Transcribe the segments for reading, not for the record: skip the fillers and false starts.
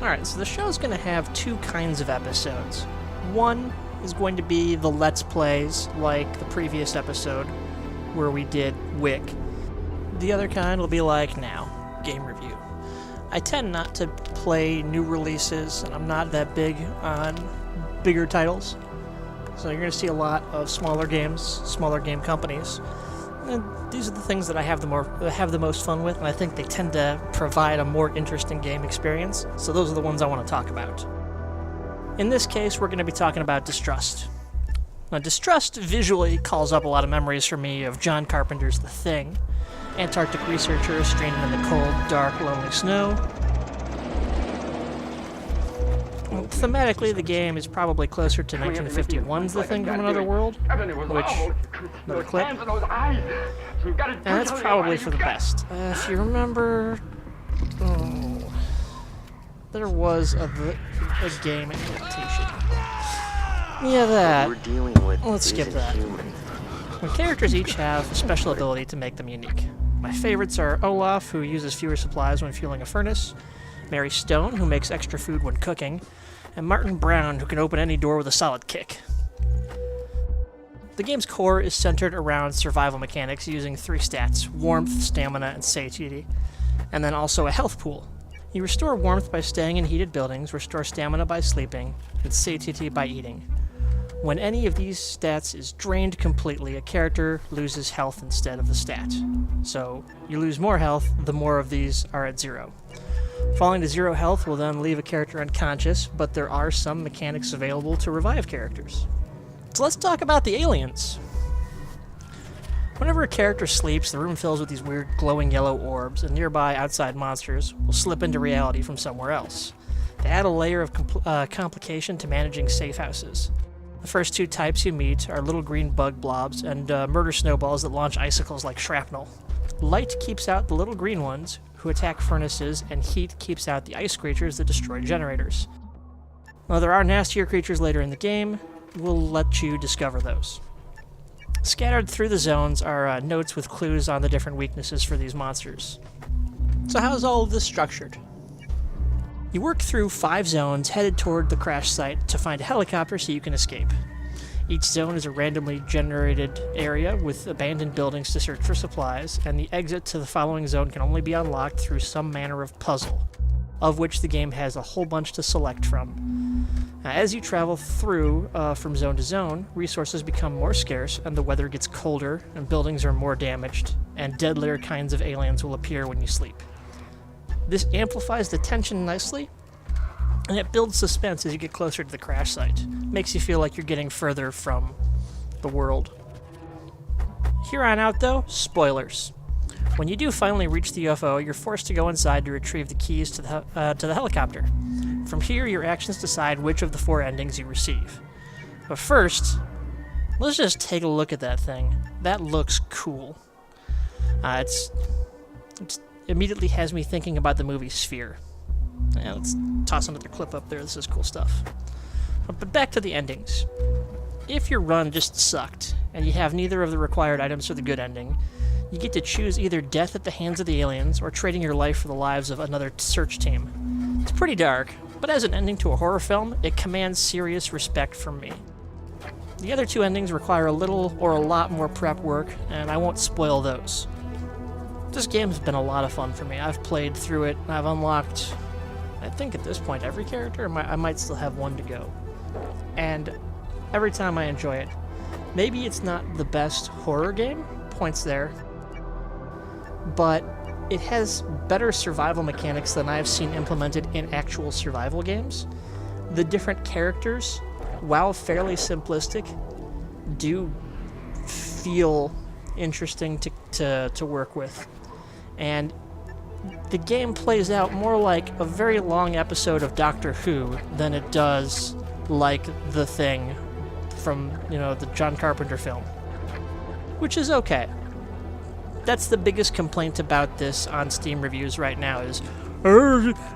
Alright, so the show's going to have two kinds of episodes. One is going to be the Let's Plays, like the previous episode, where we did Wick. The other kind will be like now, game review. I tend not to play new releases, and I'm not that big on bigger titles. So you're going to see a lot of smaller games, smaller game companies. And these are the things that I have the most fun with, and I think they tend to provide a more interesting game experience. So those are the ones I want to talk about. In this case, we're going to be talking about Distrust. Now, Distrust visually calls up a lot of memories for me of John Carpenter's The Thing, Antarctic researchers stranded in the cold, dark, lonely snow. Thematically, the game is probably closer to 1951's The Thing from Another World, which, another clip, and that's probably for the best. If you remember, there was a game adaptation. Yeah, that. Let's skip that. The characters each have a special ability to make them unique. My favorites are Olaf, who uses fewer supplies when fueling a furnace, Mary Stone, who makes extra food when cooking, and Martin Brown, who can open any door with a solid kick. The game's core is centered around survival mechanics using three stats: warmth, stamina, and satiety, and then also a health pool. You restore warmth by staying in heated buildings, restore stamina by sleeping, and satiety by eating. When any of these stats is drained completely, a character loses health instead of the stat. So, you lose more health, the more of these are at zero. Falling to zero health will then leave a character unconscious, but there are some mechanics available to revive characters. So let's talk about the aliens. Whenever a character sleeps, the room fills with these weird glowing yellow orbs, and nearby outside monsters will slip into reality from somewhere else. They add a layer of complication to managing safe houses. The first two types you meet are little green bug blobs and murder snowballs that launch icicles like shrapnel. Light keeps out the little green ones, who attack furnaces, and heat keeps out the ice creatures that destroy generators. While there are nastier creatures later in the game, we'll let you discover those. Scattered through the zones are notes with clues on the different weaknesses for these monsters. So how's all of this structured? You work through 5 zones headed toward the crash site to find a helicopter so you can escape. Each zone is a randomly generated area with abandoned buildings to search for supplies, and the exit to the following zone can only be unlocked through some manner of puzzle, of which the game has a whole bunch to select from. As you travel through from zone to zone, resources become more scarce, and the weather gets colder, and buildings are more damaged, and deadlier kinds of aliens will appear when you sleep. This amplifies the tension nicely, and it builds suspense as you get closer to the crash site. Makes you feel like you're getting further from the world. Here on out, though, spoilers. When you do finally reach the UFO, you're forced to go inside to retrieve the keys to the helicopter. From here, your actions decide which of the 4 endings you receive. But first, let's just take a look at that thing. That looks cool. It immediately has me thinking about the movie Sphere. Yeah, let's toss another clip up there. This is cool stuff. But back to the endings. If your run just sucked, and you have neither of the required items for the good ending, you get to choose either death at the hands of the aliens or trading your life for the lives of another search team. It's pretty dark, but as an ending to a horror film, it commands serious respect from me. The other 2 endings require a little or a lot more prep work, and I won't spoil those. This game's been a lot of fun for me. I've played through it, and I've unlocked, I think at this point, every character. I might still have 1 to go. And every time I enjoy it. Maybe it's not the best horror game, points there, but it has better survival mechanics than I've seen implemented in actual survival games. The different characters, while fairly simplistic, do feel interesting to work with. And the game plays out more like a very long episode of Doctor Who than it does like The Thing from, the John Carpenter film. Which is okay. That's the biggest complaint about this on Steam reviews right now is,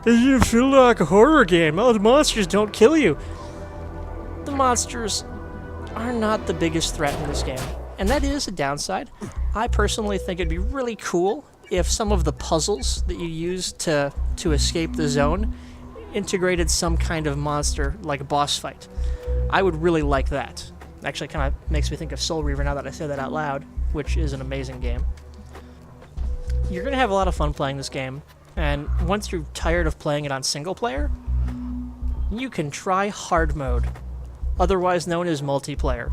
you feel like a horror game. Oh, the monsters don't kill you. The monsters are not the biggest threat in this game. And that is a downside. I personally think it'd be really cool if some of the puzzles that you use to escape the zone integrated some kind of monster, like a boss fight. I would really like that. Actually, kind of makes me think of Soul Reaver now that I say that out loud, which is an amazing game. You're going to have a lot of fun playing this game, and once you're tired of playing it on single player, you can try hard mode, otherwise known as multiplayer.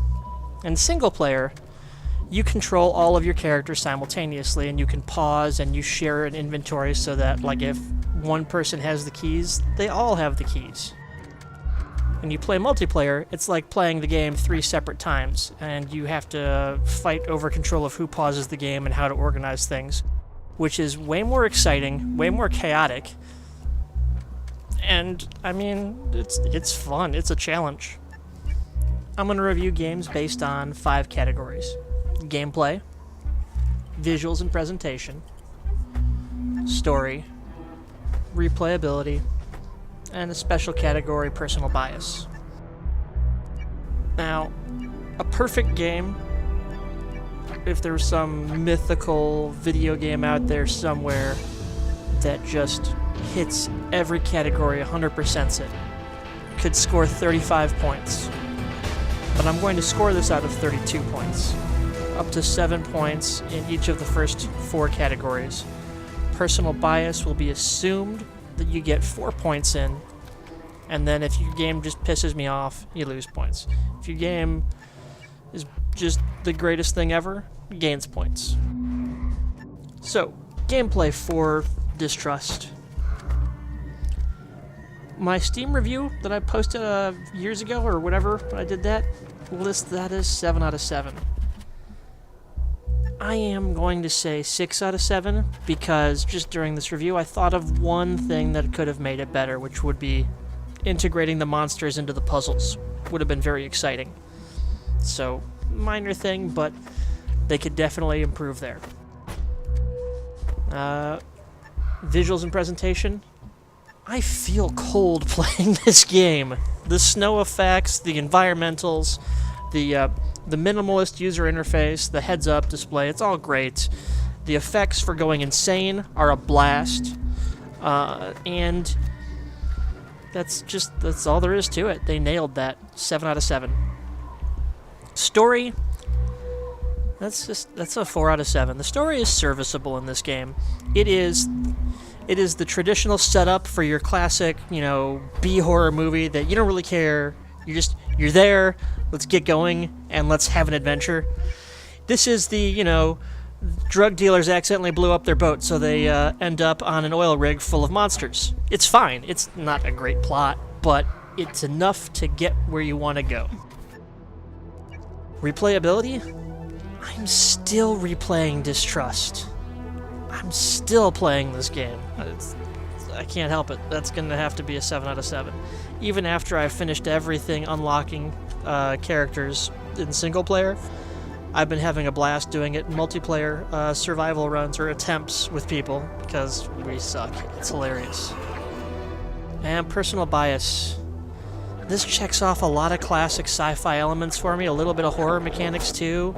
In single player, you control all of your characters simultaneously, and you can pause and you share an inventory so that, like, if one person has the keys, they all have the keys. When you play multiplayer, it's like playing the game 3 separate times, and you have to fight over control of who pauses the game and how to organize things, which is way more exciting, way more chaotic, and, I mean, it's fun. It's a challenge. I'm going to review games based on 5 categories: gameplay, visuals and presentation, story, replayability, and a special category, personal bias. Now, a perfect game, if there's some mythical video game out there somewhere that just hits every category, 100%'s it, could score 35 points. But I'm going to score this out of 32 points. Up to 7 points in each of the first 4 categories. Personal bias will be assumed that you get 4 points in, and then if your game just pisses me off, you lose points. If your game is just the greatest thing ever, it gains points. So, gameplay for Distrust. My Steam review that I posted years ago, or whatever, when I did that, list that as 7 out of 7. I am going to say 6 out of 7, because just during this review I thought of one thing that could have made it better, which would be integrating the monsters into the puzzles. Would have been very exciting. So, minor thing, but they could definitely improve there. Visuals and presentation. I feel cold playing this game. The snow effects, the environmentals, the minimalist user interface, the heads-up display, it's all great. The effects for going insane are a blast. And that's all there is to it. They nailed that. 7 out of 7. Story, that's a 4 out of 7. The story is serviceable in this game. It is the traditional setup for your classic, B-horror movie that you don't really care. You're there, let's get going, and let's have an adventure. This is the, drug dealers accidentally blew up their boat, so they end up on an oil rig full of monsters. It's fine. It's not a great plot, but it's enough to get where you want to go. Replayability? I'm still replaying Distrust. I'm still playing this game. I can't help it. That's going to have to be a 7 out of 7. Even after I've finished everything unlocking characters in single player, I've been having a blast doing it in multiplayer survival runs or attempts with people, because we suck. It's hilarious. And personal bias. This checks off a lot of classic sci-fi elements for me, a little bit of horror mechanics too.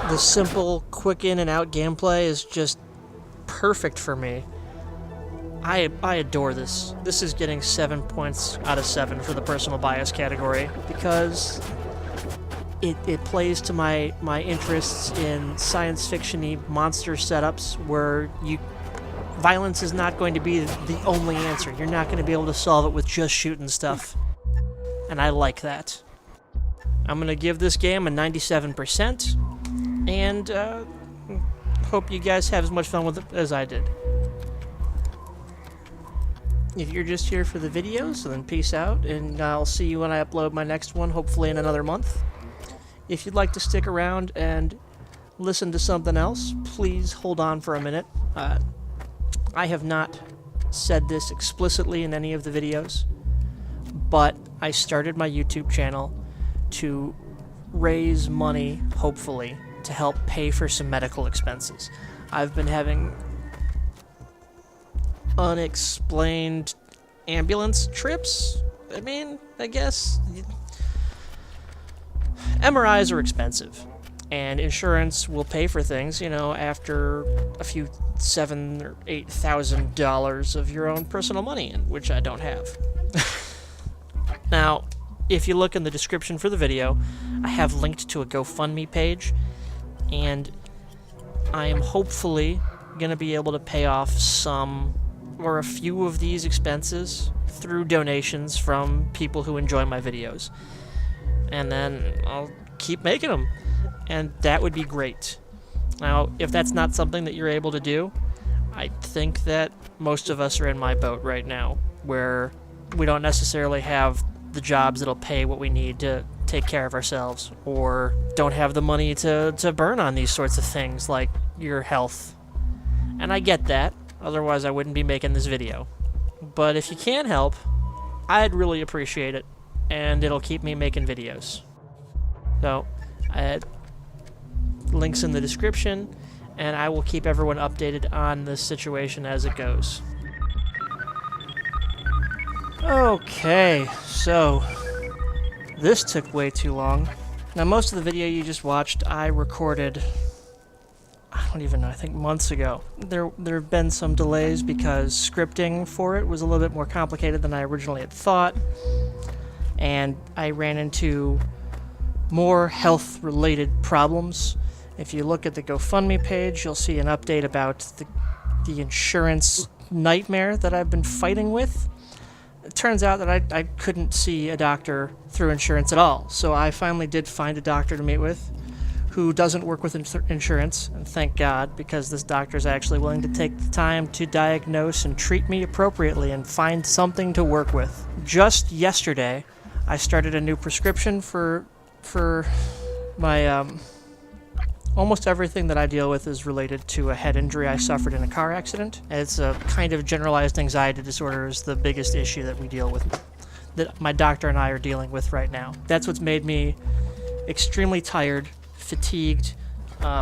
The simple, quick in and out gameplay is just perfect for me. I adore this. This is getting 7 points out of 7 for the personal bias category, because it plays to my interests in science fiction-y monster setups where violence is not going to be the only answer. You're not going to be able to solve it with just shooting stuff. And I like that. I'm going to give this game a 97%, and hope you guys have as much fun with it as I did. If you're just here for the videos, then peace out, and I'll see you when I upload my next one, hopefully in another month. If you'd like to stick around and listen to something else, please hold on for a minute. I have not said this explicitly in any of the videos, but I started my YouTube channel to raise money, hopefully, to help pay for some medical expenses. I've been having unexplained ambulance trips. I guess MRIs are expensive, And insurance will pay for things, you know, after a few $7,000 or $8,000 of your own personal money, which I don't have. Now, if you look in the description for the video, I have linked to a GoFundMe page, and I am hopefully going to be able to pay off some or a few of these expenses through donations from people who enjoy my videos. And then I'll keep making them, and that would be great. Now, if that's not something that you're able to do, I think that most of us are in my boat right now, where we don't necessarily have the jobs that'll pay what we need to take care of ourselves, or don't have the money to burn on these sorts of things like your health. And I get that, otherwise I wouldn't be making this video. But if you can help, I'd really appreciate it, and it'll keep me making videos. So, links in the description, and I will keep everyone updated on this situation as it goes. Okay, so this took way too long. Now, most of the video you just watched, I recorded, I don't even know, I think months ago. There have been some delays because scripting for it was a little bit more complicated than I originally had thought, and I ran into more health-related problems. If you look at the GoFundMe page, you'll see an update about the insurance nightmare that I've been fighting with. It turns out that I couldn't see a doctor through insurance at all, so I finally did find a doctor to meet with who doesn't work with insurance, and thank God, because this doctor is actually willing to take the time to diagnose and treat me appropriately and find something to work with. Just yesterday, I started a new prescription for my almost everything that I deal with is related to a head injury I suffered in a car accident. It's a kind of generalized anxiety disorder is the biggest issue that we deal with, that my doctor and I are dealing with right now. That's what's made me extremely tired, fatigued,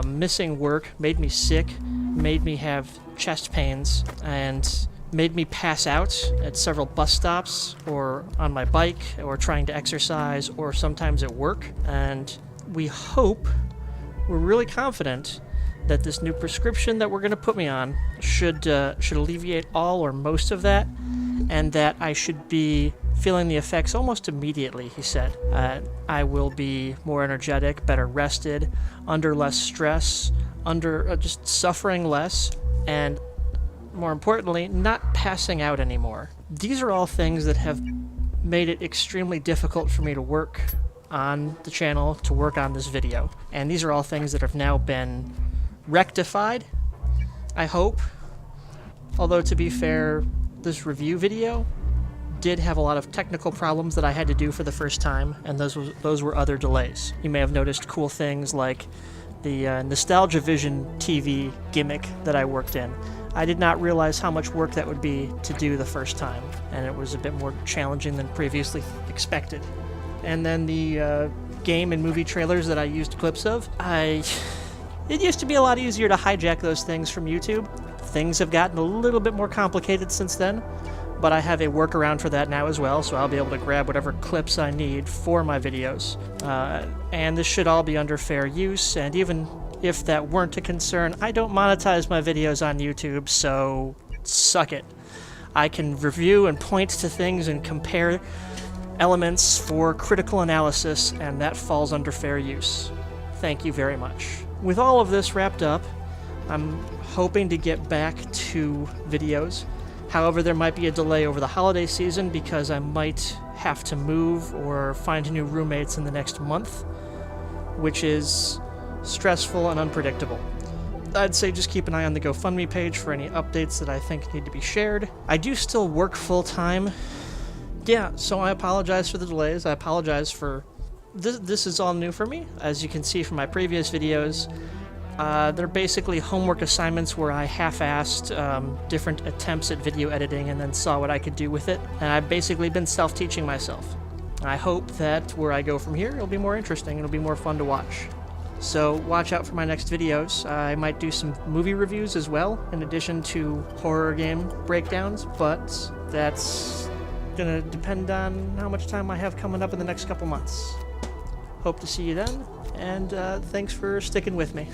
missing work, made me sick, made me have chest pains, and made me pass out at several bus stops or on my bike or trying to exercise or sometimes at work. And we're really confident that this new prescription that we're going to put me on should alleviate all or most of that, and that I should be feeling the effects almost immediately, he said. I will be more energetic, better rested, under less stress, under just suffering less, and more importantly, not passing out anymore. These are all things that have made it extremely difficult for me to work on the channel, to work on this video. And these are all things that have now been rectified, I hope. Although, to be fair, this review video did have a lot of technical problems that I had to do for the first time, and those were other delays. You may have noticed cool things like the Nostalgia Vision TV gimmick that I worked in. I did not realize how much work that would be to do the first time, and it was a bit more challenging than previously expected. And then the game and movie trailers that I used clips of, it used to be a lot easier to hijack those things from YouTube. Things have gotten a little bit more complicated since then, but I have a workaround for that now as well, so I'll be able to grab whatever clips I need for my videos. And this should all be under fair use, and even if that weren't a concern, I don't monetize my videos on YouTube, so suck it. I can review and point to things and compare elements for critical analysis, and that falls under fair use. Thank you very much. With all of this wrapped up, I'm hoping to get back to videos. However, there might be a delay over the holiday season because I might have to move or find new roommates in the next month, which is stressful and unpredictable. I'd say just keep an eye on the GoFundMe page for any updates that I think need to be shared. I do still work full-time. Yeah, so I apologize for the delays. I apologize for... This is all new for me. As you can see from my previous videos, they're basically homework assignments where I half-assed different attempts at video editing and then saw what I could do with it. And I've basically been self-teaching myself. I hope that where I go from here, it'll be more interesting. It'll be more fun to watch. So watch out for my next videos. I might do some movie reviews as well, in addition to horror game breakdowns, but that's gonna depend on how much time I have coming up in the next couple months. Hope to see you then, and thanks for sticking with me.